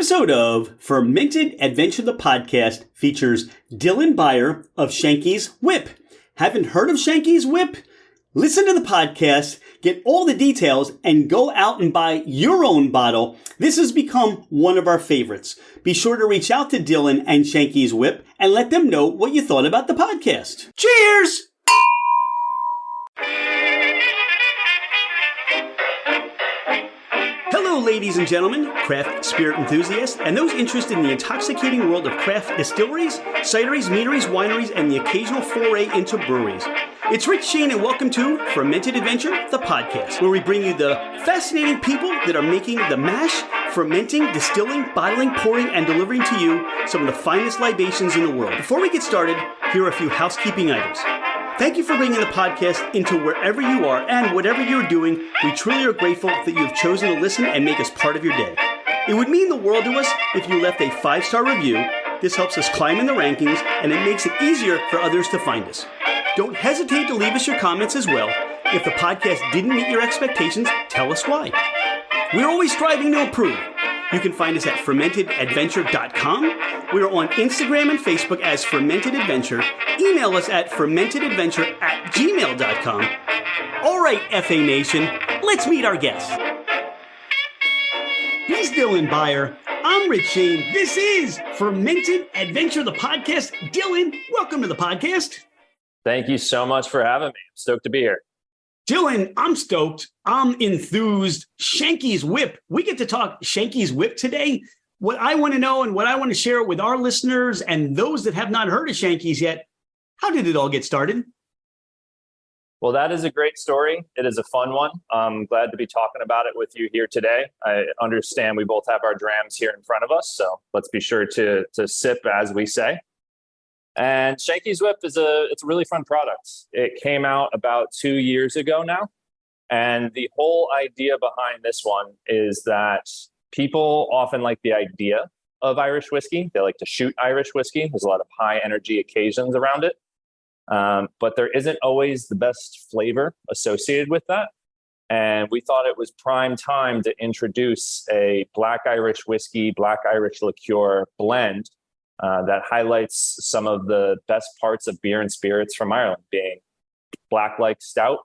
episode of Fermented Adventure the Podcast features Dylan Beyer of Shanky's Whip. Haven't heard of Shanky's Whip? Listen to the podcast, get all the details, and go out and buy your own bottle. This has become one of our favorites. Be sure to reach out to Dylan and Shanky's Whip and let them know what you thought about the podcast. Cheers! Hello, ladies and gentlemen, craft spirit enthusiasts, and those interested in the intoxicating world of craft distilleries, cideries, meaderies, wineries, and the occasional foray into breweries. It's Rich Shane, and welcome to Fermented Adventure, the podcast, where we bring you the fascinating people that are making the mash, fermenting, distilling, bottling, pouring, and delivering to you some of the finest libations in the world. Before we get started, here are a few housekeeping items. Thank you for bringing the podcast into wherever you are and whatever you're doing. We truly are grateful that you have chosen to listen and make us part of your day. It would mean the world to us if you left a 5-star review. This helps us climb in the rankings, and it makes it easier for others to find us. Don't hesitate to leave us your comments as well. If the podcast didn't meet your expectations, tell us why. We're always striving to improve. You can find us at fermentedadventure.com. We are on Instagram and Facebook as Fermented Adventure. Email us at fermentedadventure@gmail.com. All right, FA Nation, let's meet our guest. He's Dylan Beyer. I'm Rich Shane. This is Fermented Adventure, the podcast. Dylan, welcome to the podcast. Thank you so much for having me. I'm stoked to be here. Dylan, I'm stoked. I'm enthused. Shanky's Whip. We get to talk Shanky's Whip today. What I want to know and what I want to share with our listeners and those that have not heard of Shanky's yet, how did it all get started? Well, that is a great story. It is a fun one. I'm glad to be talking about it with you here today. I understand we both have our drams here in front of us, so let's be sure to sip as we say. And Shanky's Whip it's a really fun product. It came out about 2 years ago now. And the whole idea behind this one is that people often like the idea of Irish whiskey. They like to shoot Irish whiskey. There's a lot of high energy occasions around it. But there isn't always the best flavor associated with that. And we thought it was prime time to introduce a Black Irish whiskey, Black Irish liqueur blend that highlights some of the best parts of beer and spirits from Ireland, being black like stout,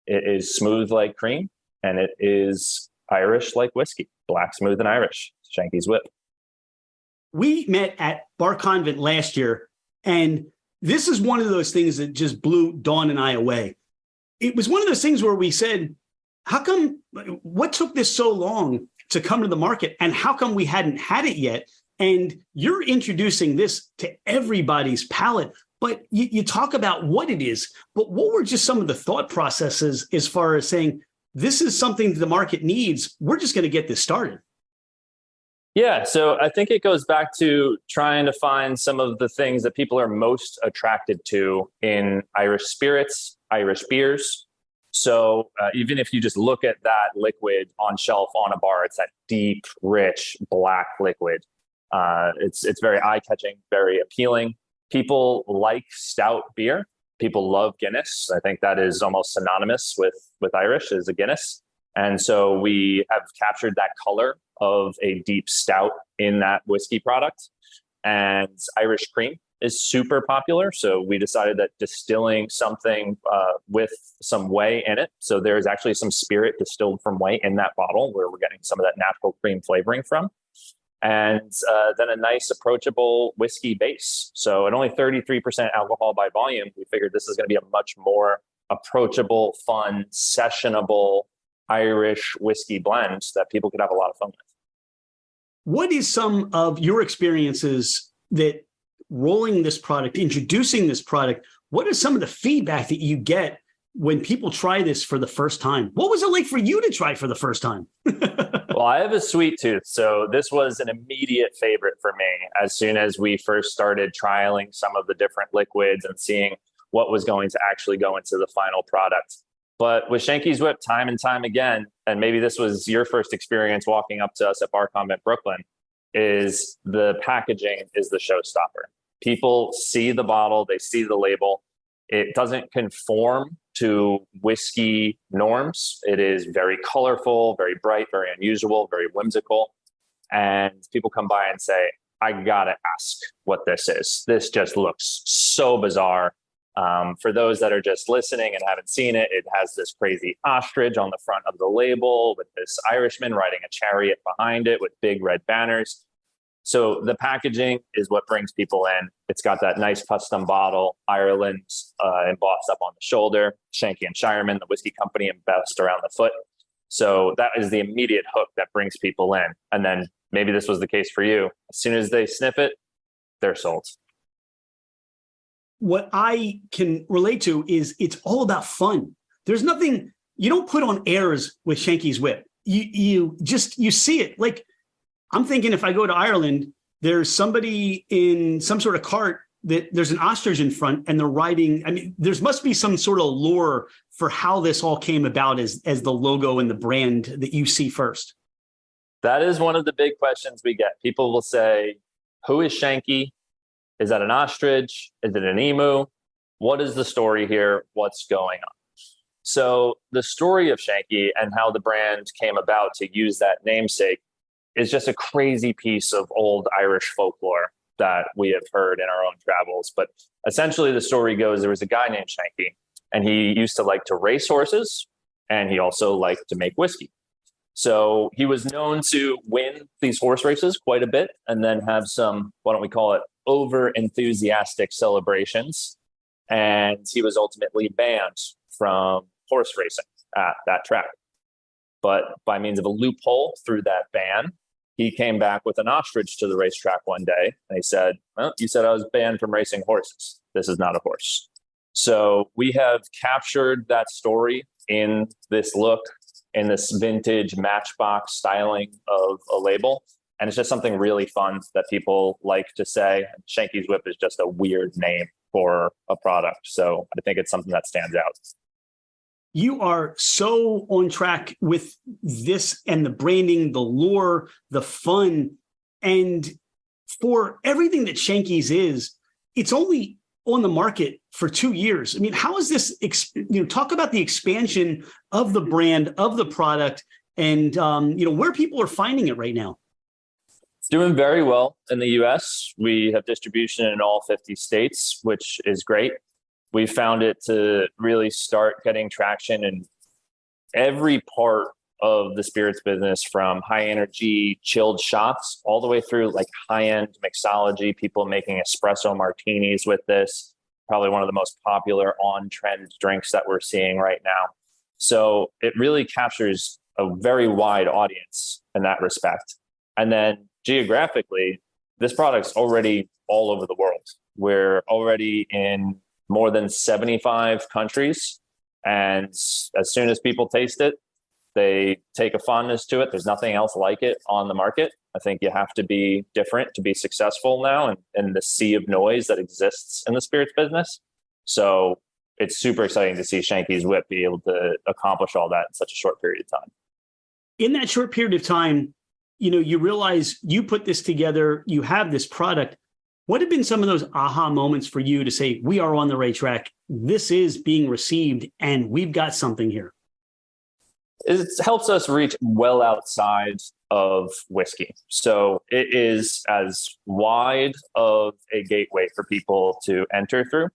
it is smooth like cream, and it is Irish like whiskey, black, smooth, and Irish. Shanky's Whip. We met at Bar Convent last year, and this is one of those things that just blew Dawn and I away. It was one of those things where we said, what took this so long to come to the market, and how come we hadn't had it yet? And you're introducing this to everybody's palate, but you talk about what it is, but what were just some of the thought processes as far as saying, this is something the market needs, we're just going to get this started? Yeah, so I think it goes back to trying to find some of the things that people are most attracted to in Irish spirits, Irish beers. So even if you just look at that liquid on shelf on a bar, it's that deep, rich, black liquid. It's very eye-catching, very appealing. People like stout beer. People love Guinness. I think that is almost synonymous with Irish as a Guinness. And so we have captured that color of a deep stout in that whiskey product. And Irish cream is super popular. So we decided that distilling something with some whey in it. So there's actually some spirit distilled from whey in that bottle where we're getting some of that natural cream flavoring from. And then a nice approachable whiskey base. So at only 33% alcohol by volume, we figured this is going to be a much more approachable, fun, sessionable Irish whiskey blend that people could have a lot of fun with. What is some of your experiences that rolling this product, introducing this product, what is some of the feedback that you get when people try this for the first time? What was it like for you to try for the first time? Well, I have a sweet tooth, so this was an immediate favorite for me. As soon as we first started trialing some of the different liquids and seeing what was going to actually go into the final product. But with Shanky's Whip, time and time again, and maybe this was your first experience walking up to us at Bar Convent, Brooklyn, is the packaging is the showstopper. People see the bottle, they see the label. It doesn't conform to whiskey norms. It is very colorful, very bright, very unusual, very whimsical. and people come by and say, I gotta ask what this is. This just looks so bizarre. For those that are just listening and haven't seen it, it has this crazy ostrich on the front of the label with this Irishman riding a chariot behind it with big red banners. So the packaging is what brings people in. It's got that nice custom bottle, Ireland embossed up on the shoulder, Shanky and Shireman, the whiskey company, embossed around the foot. So that is the immediate hook that brings people in. And then maybe this was the case for you. As soon as they sniff it, they're sold. What I can relate to is it's all about fun. There's nothing, you don't put on airs with Shanky's Whip. You see it. Like, I'm thinking if I go to Ireland, there's somebody in some sort of cart that there's an ostrich in front and they're riding. I mean, there must be some sort of lore for how this all came about as the logo and the brand that you see first. That is one of the big questions we get. People will say, who is Shanky? Is that an ostrich? Is it an emu? What is the story here? What's going on? So the story of Shanky and how the brand came about to use that namesake is just a crazy piece of old Irish folklore that we have heard in our own travels. But essentially the story goes, there was a guy named Shanky, and he used to like to race horses, and he also liked to make whiskey. So he was known to win these horse races quite a bit and then have some, why don't we call it, over enthusiastic celebrations. And he was ultimately banned from horse racing at that track. But by means of a loophole through that ban, he came back with an ostrich to the racetrack one day. And he said, well, you said I was banned from racing horses. This is not a horse. So we have captured that story in this look, in this vintage matchbox styling of a label. And it's just something really fun that people like to say. Shanky's Whip is just a weird name for a product. So I think it's something that stands out. You are so on track with this and the branding, the lore, the fun. And for everything that Shanky's is, it's only on the market for 2 years. I mean, how is this, talk about the expansion of the brand, of the product, and, where people are finding it right now. It's doing very well in the US. We have distribution in all 50 states, which is great. We found it to really start getting traction in every part of the spirits business, from high energy chilled shots all the way through like high end mixology, people making espresso martinis with this, probably one of the most popular on trend drinks that we're seeing right now. So it really captures a very wide audience in that respect. And then geographically, this product's already all over the world. We're already in more than 75 countries. And as soon as people taste it, they take a fondness to it. There's nothing else like it on the market. I think you have to be different to be successful now in the sea of noise that exists in the spirits business. So it's super exciting to see Shanky's Whip be able to accomplish all that in such a short period of time. In that short period of time, you realize you put this together, you have this product. What have been some of those aha moments for you to say, we are on the right track, this is being received, and we've got something here? It helps us reach well outside of whiskey. So it is as wide of a gateway for people to enter through.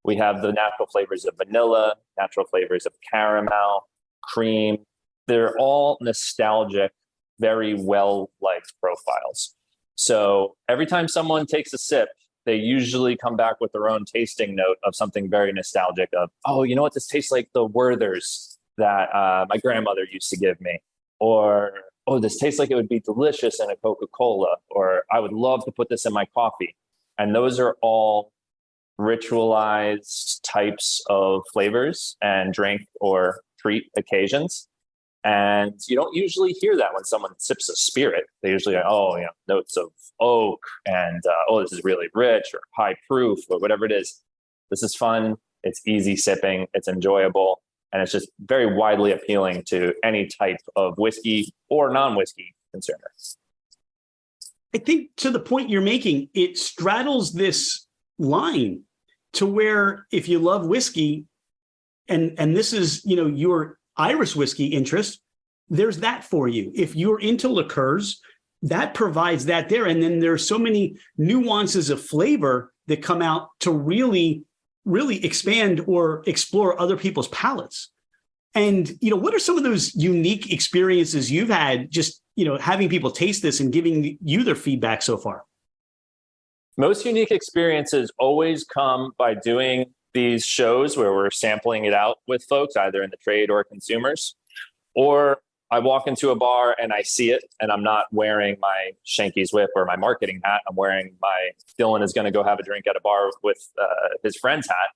We have the natural flavors of vanilla, natural flavors of caramel, cream. They're all nostalgic, very well-liked profiles. So every time someone takes a sip, they usually come back with their own tasting note of something very nostalgic of, oh, you know what, this tastes like the Werther's that my grandmother used to give me. Or, oh, this tastes like it would be delicious in a Coca-Cola. Or I would love to put this in my coffee. And those are all ritualized types of flavors and drink or treat occasions. And you don't usually hear that when someone sips a spirit. They usually go, notes of oak and, this is really rich or high proof or whatever it is. This is fun. It's easy sipping. It's enjoyable. And it's just very widely appealing to any type of whiskey or non-whiskey consumer. I think to the point you're making, it straddles this line to where if you love whiskey and this is, your Irish whiskey interest, there's that for you. If you're into liqueurs, that provides that there. And then there's so many nuances of flavor that come out to really, really expand or explore other people's palates. And, what are some of those unique experiences you've had just, having people taste this and giving you their feedback so far? Most unique experiences always come by doing these shows where we're sampling it out with folks, either in the trade or consumers, or I walk into a bar and I see it and I'm not wearing my Shanky's whip or my marketing hat. I'm wearing my Dylan is going to go have a drink at a bar with his friend's hat,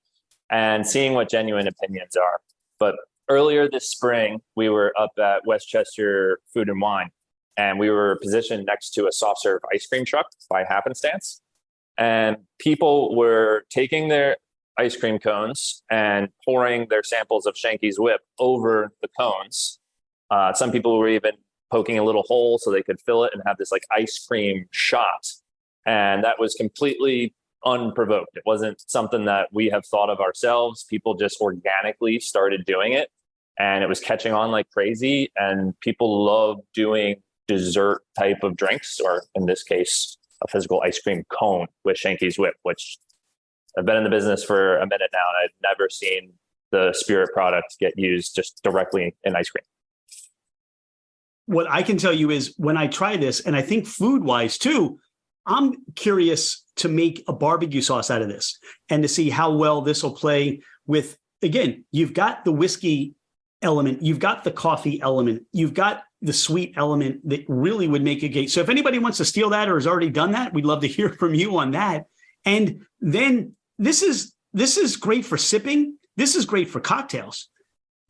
and seeing what genuine opinions are. But earlier this spring, we were up at Westchester Food and Wine, and we were positioned next to a soft serve ice cream truck by happenstance. And people were taking their ice cream cones and pouring their samples of Shanky's whip over the cones. Some people were even poking a little hole so they could fill it and have this like ice cream shot. And that was completely unprovoked. It wasn't something that we have thought of ourselves. People just organically started doing it, and it was catching on like crazy. And people love doing dessert type of drinks, or in this case, a physical ice cream cone with Shanky's whip, which I've been in the business for a minute now, and I've never seen the spirit product get used just directly in ice cream. What I can tell you is when I try this, and I think food-wise too, I'm curious to make a barbecue sauce out of this and to see how well this will play with, again, you've got the whiskey element, you've got the coffee element, you've got the sweet element that really would make a gate. So if anybody wants to steal that or has already done that, we'd love to hear from you on that. And then this is great for sipping. This is great for cocktails.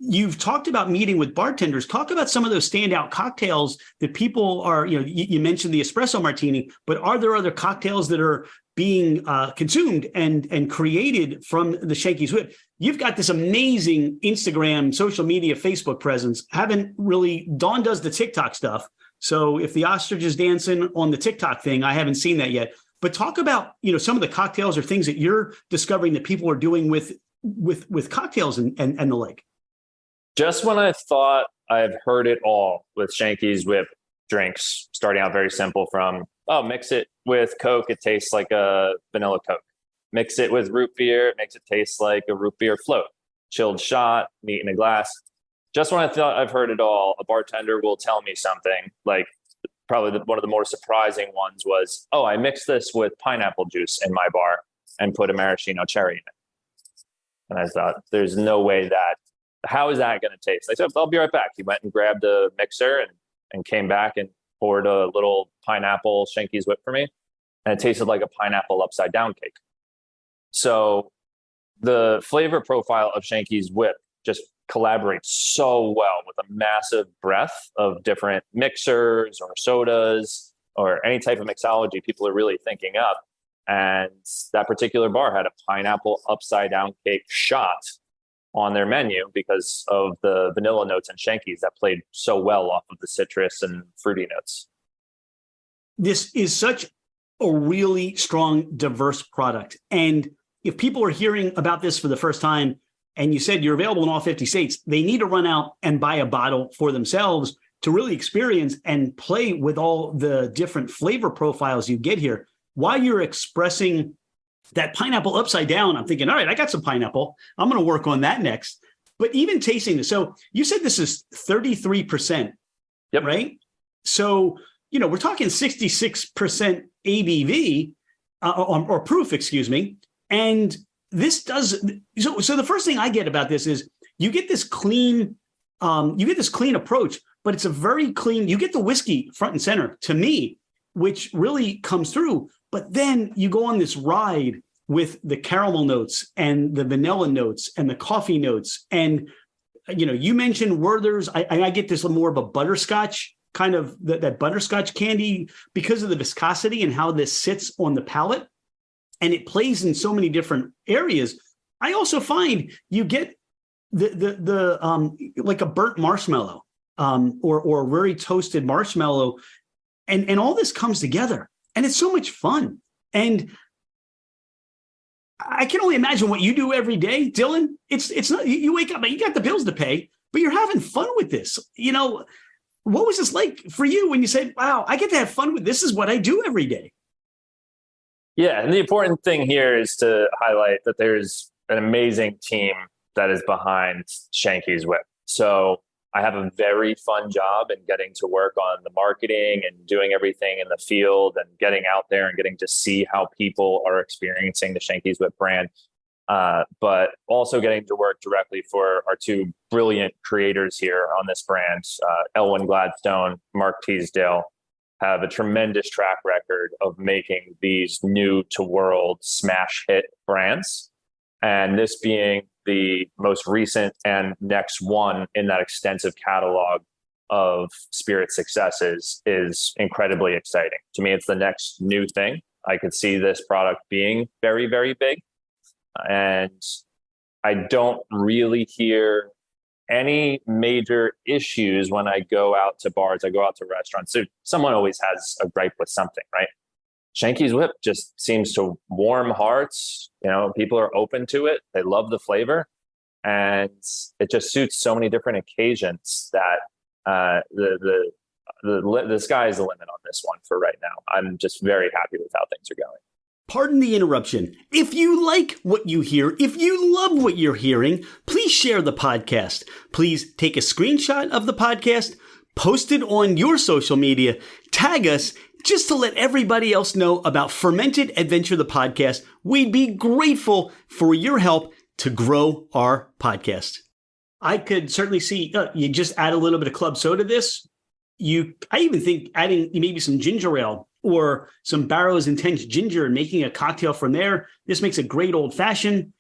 You've talked about meeting with bartenders. Talk about some of those standout cocktails that people are, you mentioned the espresso martini, but are there other cocktails that are being consumed and created from the Shanky's whip? You've got this amazing Instagram, social media, Facebook presence. Dawn does the TikTok stuff. So if the ostrich is dancing on the TikTok thing, I haven't seen that yet. But talk about, some of the cocktails or things that you're discovering that people are doing with cocktails and the like. Just when I thought I've heard it all with Shanky's whip drinks, starting out very simple from, mix it with Coke, it tastes like a vanilla Coke. Mix it with root beer, it makes it taste like a root beer float. Chilled shot, meat in a glass. Just when I thought I've heard it all, a bartender will tell me something like, probably one of the more surprising ones was, I mixed this with pineapple juice in my bar and put a maraschino cherry in it. And I thought, there's no way how is that going to taste? I said, I'll be right back. He went and grabbed a mixer and came back and poured a little pineapple Shanky's whip for me. And it tasted like a pineapple upside down cake. So the flavor profile of Shanky's whip just collaborates so well with a massive breadth of different mixers or sodas or any type of mixology people are really thinking up. And that particular bar had a pineapple upside down cake shot on their menu because of the vanilla notes and Shanky's that played so well off of the citrus and fruity notes. This is such a really strong, diverse product. And if people are hearing about this for the first time, and you said you're available in all 50 states, they need to run out and buy a bottle for themselves to really experience and play with all the different flavor profiles you get here. While you're expressing that pineapple upside down, I'm thinking, all right, I got some pineapple. I'm going to work on that next. But even tasting this, so you said this is 33%, yep. Right? So, we're talking 66% ABV or proof, excuse me. And this does, so the first thing I get about this is you get this clean approach, but it's a very clean, you get the whiskey front and center to me, which really comes through. But then you go on this ride with the caramel notes and the vanilla notes and the coffee notes. And, you mentioned Werther's. I get this more of a butterscotch kind of that butterscotch candy because of the viscosity and how this sits on the palate. And it plays in so many different areas. I also find you get the like a burnt marshmallow or a very toasted marshmallow. And all this comes together. And it's so much fun. And I can only imagine what you do every day, Dylan. It's not, you wake up, you got the bills to pay, but you're having fun with this. what was this like for you when you said, wow, I get to have fun with this is what I do every day? Yeah, and the important thing here is to highlight that there's an amazing team that is behind Shanky's Whip. So I have a very fun job in getting to work on the marketing and doing everything in the field and getting out there and getting to see how people are experiencing the Shanky's Whip brand. But also getting to work directly for our two brilliant creators here on this brand, Elwyn Gladstone, Mark Teasdale, have a tremendous track record of making these new to world smash hit brands. And this being the most recent and next one in that extensive catalog of spirit successes is incredibly exciting. To me, it's the next new thing. I could see this product being very, very big. And I don't really hear any major issues when I go out to bars, I go out to restaurants. So someone always has a gripe with something, right? Shanky's Whip just seems to warm hearts. You know, people are open to it. They love the flavor. And it just suits so many different occasions that the sky is the limit on this one for right now. I'm just very happy with how things are going. Pardon the interruption. If you like what you hear, if you love what you're hearing, please share the podcast. Please take a screenshot of the podcast, post it on your social media, tag us just to let everybody else know about Fermented Adventure, the podcast. We'd be grateful for your help to grow our podcast. I could certainly see you just add a little bit of club soda to this. I even think adding maybe some ginger ale or some Barrow's Intense Ginger and making a cocktail from there. This makes a great old fashioned.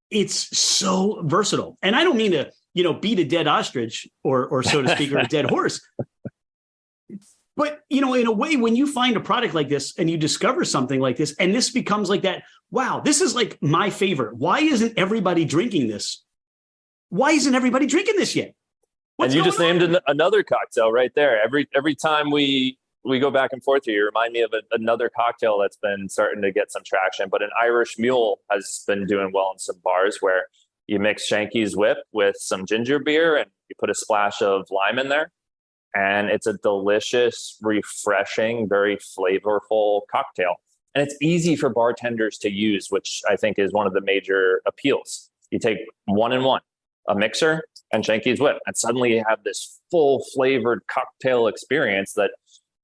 It's so versatile. And I don't mean to, beat a dead ostrich or so to speak, or a dead horse. But, in a way, when you find a product like this and you discover something like this, and this becomes like that, wow, this is like my favorite. Why isn't everybody drinking this? Why isn't everybody drinking this yet? And you just named another cocktail right there. Every time we go back and forth here, you remind me of another cocktail that's been starting to get some traction. But an Irish Mule has been doing well in some bars where you mix Shanky's Whip with some ginger beer and you put a splash of lime in there. And it's a delicious, refreshing, very flavorful cocktail. And it's easy for bartenders to use, which I think is one of the major appeals. You take one in one, a mixer and Shanky's Whip, and suddenly you have this full flavored cocktail experience that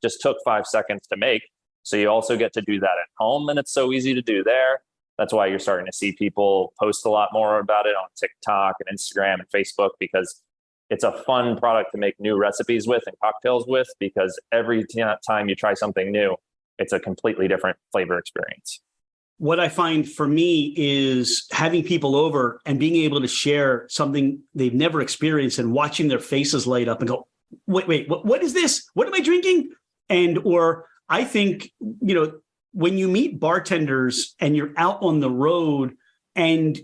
just took 5 seconds to make. So you also get to do that at home, and it's so easy to do there. That's why you're starting to see people post a lot more about it on TikTok and Instagram and Facebook, because it's a fun product to make new recipes with and cocktails with, because every time you try something new, it's a completely different flavor experience. What I find for me is having people over and being able to share something they've never experienced and watching their faces light up and go, wait, what is this? What am I drinking? Or I think, when you meet bartenders and you're out on the road and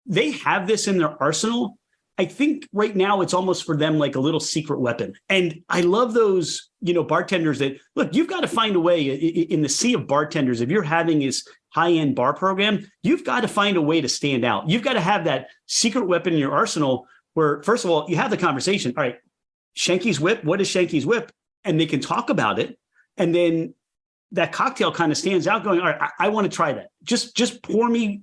they have this in their arsenal, I think right now it's almost for them like a little secret weapon. And I love those, bartenders that, look, you've got to find a way in the sea of bartenders. If you're having this high-end bar program, you've got to find a way to stand out. You've got to have that secret weapon in your arsenal where, first of all, you have the conversation. All right, Shanky's Whip, what is Shanky's Whip? And they can talk about it. And then that cocktail kind of stands out going, all right, I want to try that. Just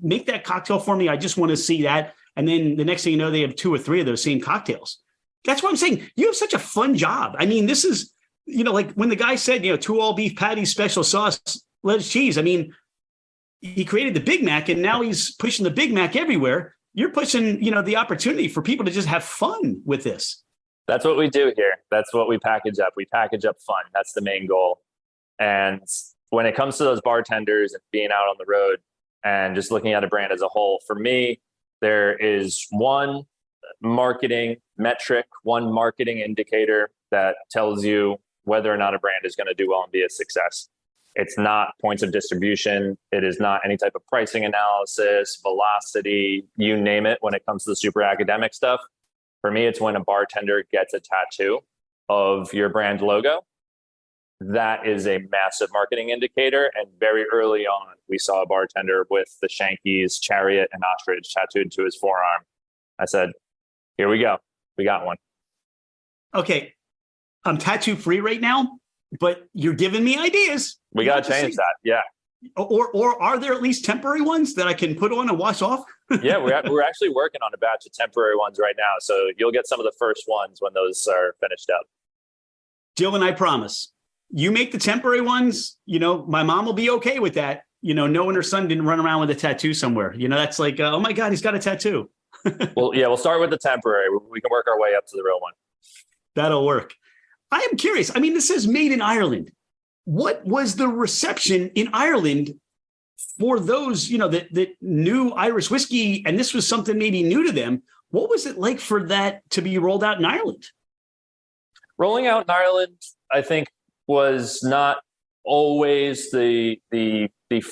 make that cocktail for me. I just want to see that. And then the next thing you know, they have 2 or 3 of those same cocktails. That's what I'm saying. You have such a fun job. I mean, this is, like when the guy said, 2 all beef patties, special sauce, lettuce, cheese. I mean, he created the Big Mac and now he's pushing the Big Mac everywhere. You're pushing, the opportunity for people to just have fun with this. That's what we do here. That's what we package up. We package up fun. That's the main goal. And when it comes to those bartenders and being out on the road and just looking at a brand as a whole, for me, there is one marketing metric, one marketing indicator that tells you whether or not a brand is going to do well and be a success. It's not points of distribution. It is not any type of pricing analysis, velocity, you name it. When it comes to the super academic stuff, for me, it's when a bartender gets a tattoo of your brand logo. That is a massive marketing indicator. And very early on, we saw a bartender with the Shanky's chariot and ostrich tattooed to his forearm. I said, here we go. We got one. Okay. I'm tattoo free right now, but you're giving me ideas. We got to change that. Yeah. Or are there at least temporary ones that I can put on and wash off? Yeah, we're actually working on a batch of temporary ones right now. So you'll get some of the first ones when those are finished up. Jill and I promise. You make the temporary ones, my mom will be okay with that. Knowing her son didn't run around with a tattoo somewhere. That's like, oh my God, he's got a tattoo. Well, yeah, we'll start with the temporary. We can work our way up to the real one. That'll work. I am curious. I mean, this is made in Ireland. What was the reception in Ireland for those, that knew Irish whiskey, and this was something maybe new to them? What was it like for that to be rolled out in Ireland? Rolling out in Ireland, I think, was not always the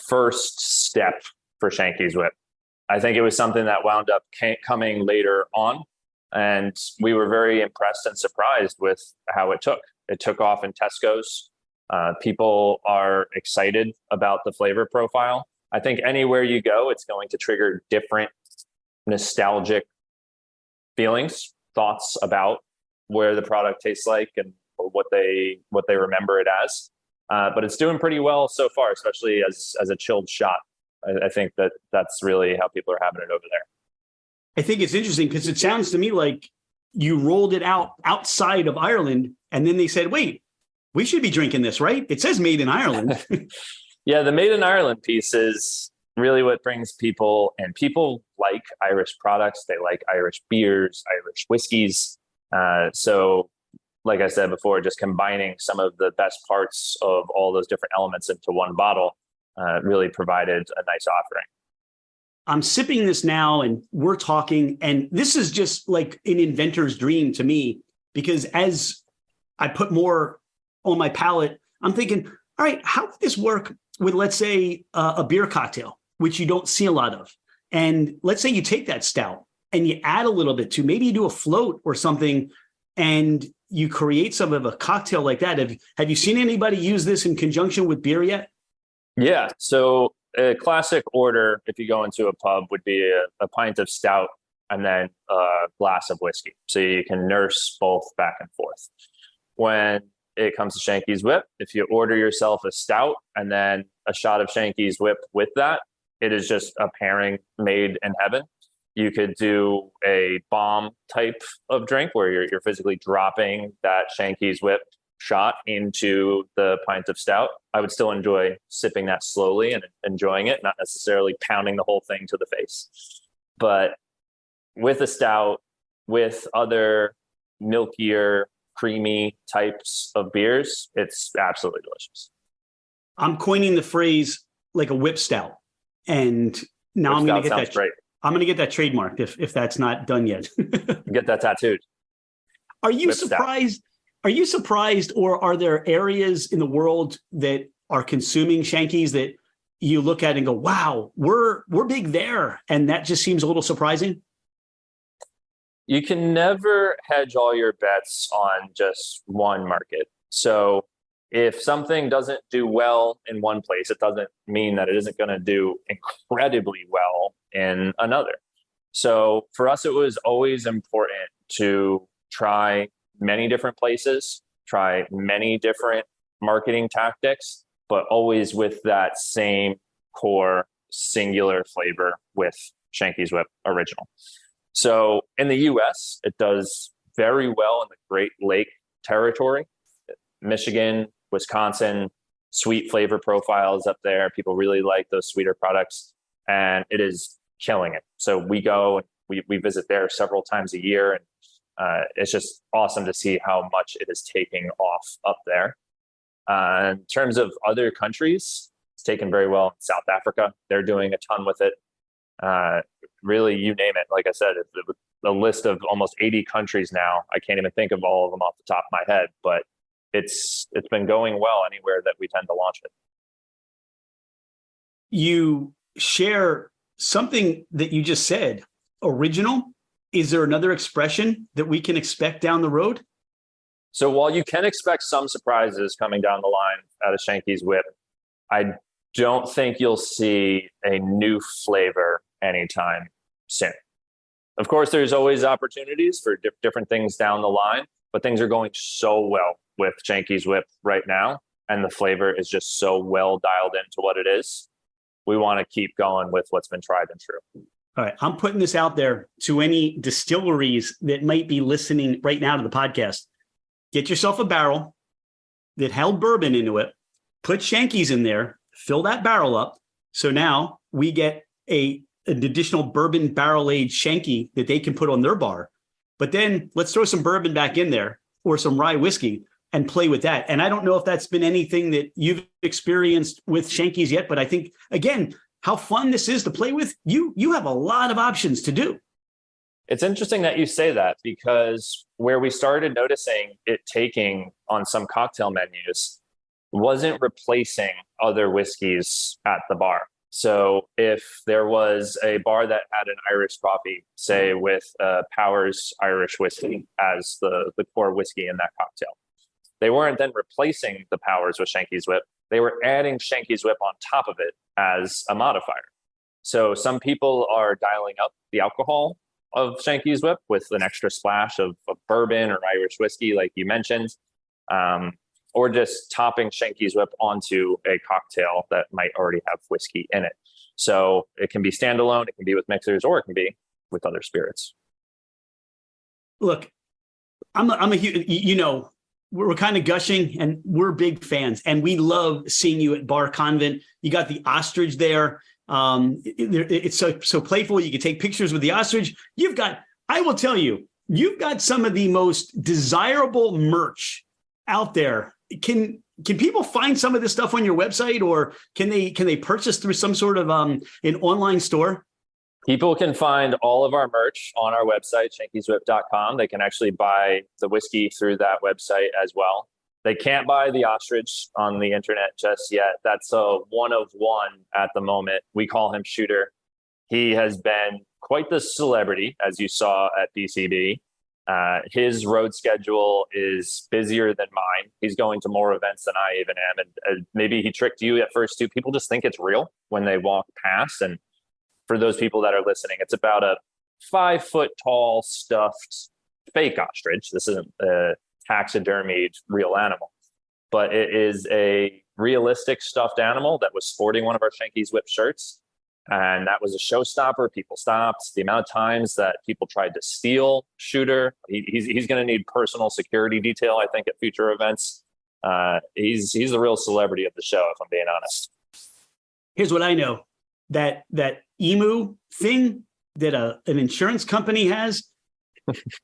first step for Shanky's Whip. I think it was something that wound up coming later on, and we were very impressed and surprised with how it took. It took off in Tesco's. People are excited about the flavor profile. I think anywhere you go, it's going to trigger different nostalgic feelings, thoughts about where the product tastes like and what they remember it as. But it's doing pretty well so far, especially as a chilled shot. I think that's really how people are having it over there. I think it's interesting because it sounds to me like you rolled it out outside of Ireland, and then they said, wait, we should be drinking this, right? It says made in Ireland. Yeah, the made in Ireland piece is really what brings people, and people like Irish products. They like Irish beers, Irish whiskeys. So like I said before, just combining some of the best parts of all those different elements into one bottle really provided a nice offering. I'm sipping this now and we're talking, and this is just like an inventor's dream to me, because as I put more on my palate, I'm thinking, all right, how would this work with, let's say, a beer cocktail, which you don't see a lot of? And let's say you take that stout and you add a little bit to, maybe you do a float or something, and you create some of a cocktail like that. Have you seen anybody use this in conjunction with beer yet? Yeah. So a classic order, if you go into a pub, would be a pint of stout and then a glass of whiskey. So you can nurse both back and forth. When it comes to Shanky's Whip, if you order yourself a stout and then a shot of Shanky's Whip with that, it is just a pairing made in heaven. You could do a bomb type of drink where you're physically dropping that Shanky's Whip shot into the pint of stout. I would still enjoy sipping that slowly and enjoying it, not necessarily pounding the whole thing to the face. But with a stout, with other milkier, creamy types of beers, it's absolutely delicious. I'm coining the phrase like a whip stout. And now I'm going to get that. Great. I'm going to get that trademarked if that's not done yet. Get that tattooed. Are you whip surprised? Stout. Are you surprised, or are there areas in the world that are consuming Shankies that you look at and go, wow, we're big there, and that just seems a little surprising? You can never hedge all your bets on just one market. So if something doesn't do well in one place, it doesn't mean that it isn't going to do incredibly well in another. So for us, it was always important to try many different places, try many different marketing tactics, but always with that same core singular flavor with Shanky's Whip Original. So in the US, it does very well in the Great Lake territory. Michigan, Wisconsin, sweet flavor profiles up there. People really like those sweeter products, and it is killing it. So we go and we visit there several times a year, and it's just awesome to see how much it is taking off up there. In terms of other countries, it's taken very well in South Africa. They're doing a ton with it. Really, you name it. Like I said, it's a list of almost 80 countries now. I can't even think of all of them off the top of my head, but it's been going well anywhere that we tend to launch it. You share something that you just said, original. Is there another expression that we can expect down the road? So while you can expect some surprises coming down the line out of Shanky's Whip, I don't think you'll see a new flavor anytime soon. Of course, there's always opportunities for different things down the line, but things are going so well with Shanky's Whip right now. And the flavor is just so well dialed into what it is. We want to keep going with what's been tried and true. All right. I'm putting this out there to any distilleries that might be listening right now to the podcast. Get yourself a barrel that held bourbon into it, put Shanky's in there, fill that barrel up. So now we get an additional bourbon barrel-aged Shanky that they can put on their bar. But then let's throw some bourbon back in there or some rye whiskey and play with that. And I don't know if that's been anything that you've experienced with Shanky's yet, but I think, again, how fun this is to play with. You have a lot of options to do. It's interesting that you say that, because where we started noticing it taking on some cocktail menus wasn't replacing other whiskeys at the bar. So if there was a bar that had an Irish coffee, say with Powers Irish whiskey as the core whiskey in that cocktail, they weren't then replacing the Powers with Shanky's Whip. They were adding Shanky's Whip on top of it as a modifier. So some people are dialing up the alcohol of Shanky's Whip with an extra splash of bourbon or Irish whiskey, like you mentioned, or just topping Shanky's Whip onto a cocktail that might already have whiskey in it. So it can be standalone, it can be with mixers, or it can be with other spirits. Look, I'm a huge, we're kind of gushing and we're big fans, and we love seeing you at Bar Convent. You got the ostrich there. It's so playful. You can take pictures with the ostrich. I will tell you, you've got some of the most desirable merch out there. Can people find some of this stuff on your website, or can they purchase through some sort of an online store? People can find all of our merch on our website, shankyswhip.com. They can actually buy the whiskey through that website as well. They can't buy the ostrich on the internet just yet. That's a one of one at the moment. We call him Shooter. He has been quite the celebrity, as you saw at BCB. His road schedule is busier than mine. He's going to more events than I even am. And maybe he tricked you at first too. People just think it's real when they walk past. And for those people that are listening, it's about a 5 foot tall stuffed fake ostrich. This isn't a taxidermied real animal, but it is a realistic stuffed animal that was sporting one of our Shanky's Whip shirts. And that was a showstopper. People stopped. The amount of times that people tried to steal Shooter, he's going to need personal security detail, I think, at future events. He's the real celebrity of the show, if I'm being honest. Here's what I know. That emu thing that an insurance company has,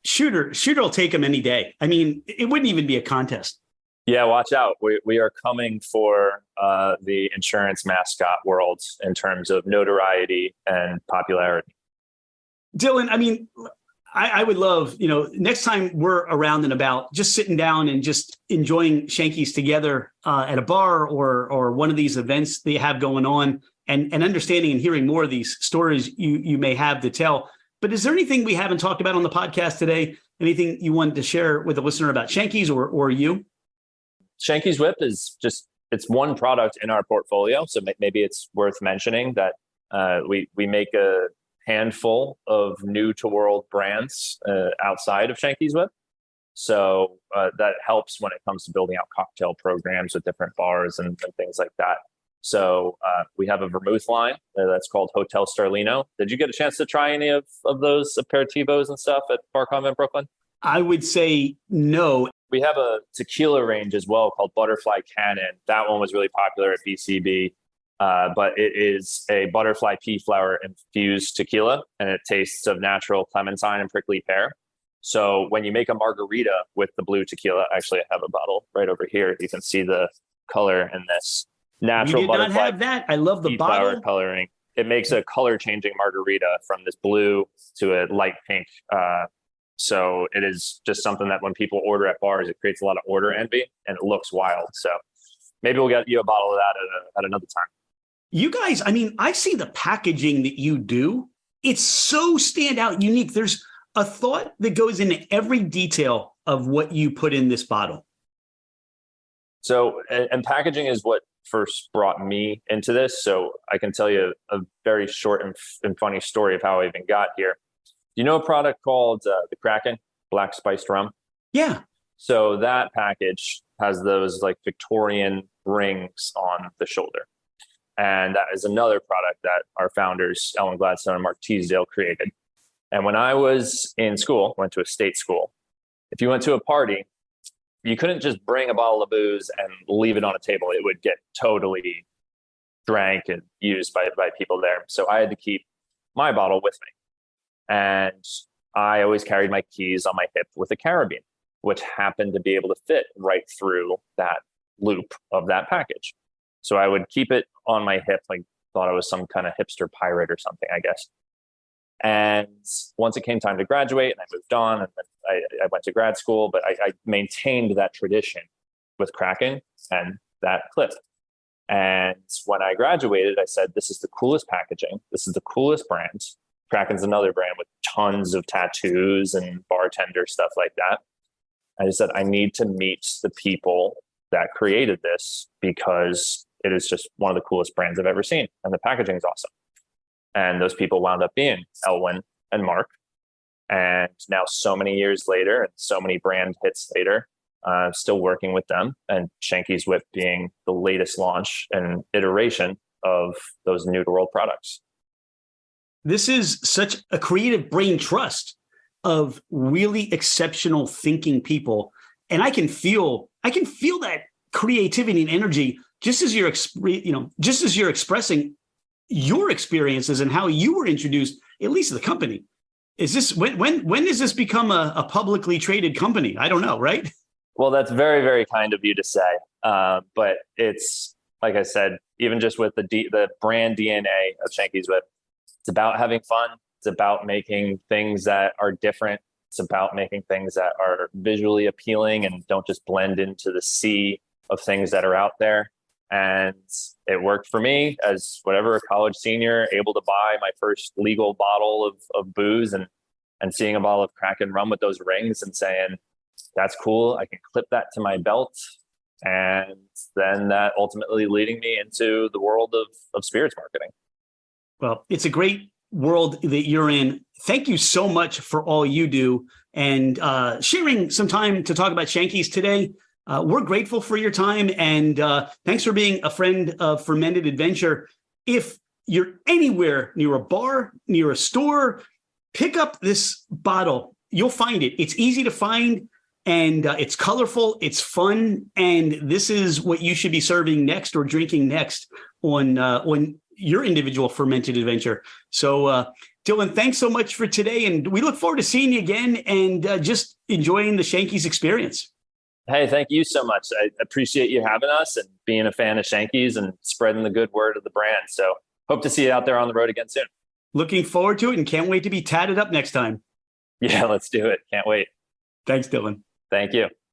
Shooter will take him any day. I mean, it wouldn't even be a contest. Yeah, watch out. We are coming for the insurance mascot world in terms of notoriety and popularity. Dylan, I mean, I would love, next time we're around and about, just sitting down and just enjoying Shanky's together at a bar or one of these events that you have going on, and understanding and hearing more of these stories you may have to tell. But is there anything we haven't talked about on the podcast today? Anything you wanted to share with the listener about Shanky's or you? Shanky's Whip is it's one product in our portfolio. So maybe it's worth mentioning that we make a handful of new to world brands outside of Shanky's Whip. So that helps when it comes to building out cocktail programs with different bars and things like that. So we have a vermouth line that's called Hotel Starlino. Did you get a chance to try any of those aperitivos and stuff at Bar Convent Brooklyn? I would say no. We have a tequila range as well called Butterfly Cannon. That one was really popular at BCB, but it is a butterfly pea flower infused tequila, and it tastes of natural clementine and prickly pear. So when you make a margarita with the blue tequila, actually I have a bottle right over here. You can see the color in this natural you did butterfly not have that. I love the pea bottle flower coloring. It makes a color changing margarita from this blue to a light pink. So it is just something that when people order at bars, it creates a lot of order envy and it looks wild. So maybe we'll get you a bottle of that at another time. You guys, I mean, I see the packaging that you do. It's so standout, unique. There's a thought that goes into every detail of what you put in this bottle. So, and packaging is what first brought me into this. So I can tell you a very short and funny story of how I even got here. You know a product called the Kraken Black Spiced Rum? Yeah. So that package has those like Victorian rings on the shoulder. And that is another product that our founders, Ellen Gladstone and Mark Teasdale, created. And when I was in school, went to a state school, if you went to a party, you couldn't just bring a bottle of booze and leave it on a table. It would get totally drank and used by people there. So I had to keep my bottle with me. And I always carried my keys on my hip with a carabiner, which happened to be able to fit right through that loop of that package. So I would keep it on my hip, like thought I was some kind of hipster pirate or something, I guess. And once it came time to graduate and I moved on and I went to grad school, but I maintained that tradition with Kraken and that clip. And when I graduated, I said, this is the coolest packaging. This is the coolest brand. Kraken's another brand with tons of tattoos and bartender stuff like that. I just said, I need to meet the people that created this because it is just one of the coolest brands I've ever seen. And the packaging is awesome. And those people wound up being Elwin and Mark. And now so many years later and so many brand hits later, still working with them. And Shanky's Whip being the latest launch and iteration of those new to world products. This is such a creative brain trust of really exceptional thinking people. And I can feel that creativity and energy just as you're expressing your experiences and how you were introduced, at least to the company. Is this when does this become a publicly traded company? I don't know, right? Well, that's very, very kind of you to say. But it's, like I said, even just with the brand DNA of Shanky's Whip, it's about having fun. It's about making things that are different. It's about making things that are visually appealing and don't just blend into the sea of things that are out there. And it worked for me as whatever a college senior, able to buy my first legal bottle of booze and seeing a bottle of Kraken rum with those rings and saying, that's cool. I can clip that to my belt. And then that ultimately leading me into the world of spirits marketing. Well, it's a great world that you're in. Thank you so much for all you do and sharing some time to talk about Shanky's today. We're grateful for your time and thanks for being a friend of Fermented Adventure. If you're anywhere near a bar, near a store, pick up this bottle. You'll find it. It's easy to find and it's colorful. It's fun. And this is what you should be serving next or drinking next on your individual Fermented Adventure. So Dylan, thanks so much for today. And we look forward to seeing you again and just enjoying the Shanky's experience. Hey, thank you so much. I appreciate you having us and being a fan of Shanky's and spreading the good word of the brand. So hope to see you out there on the road again soon. Looking forward to it and can't wait to be tatted up next time. Yeah, let's do it. Can't wait. Thanks, Dylan. Thank you.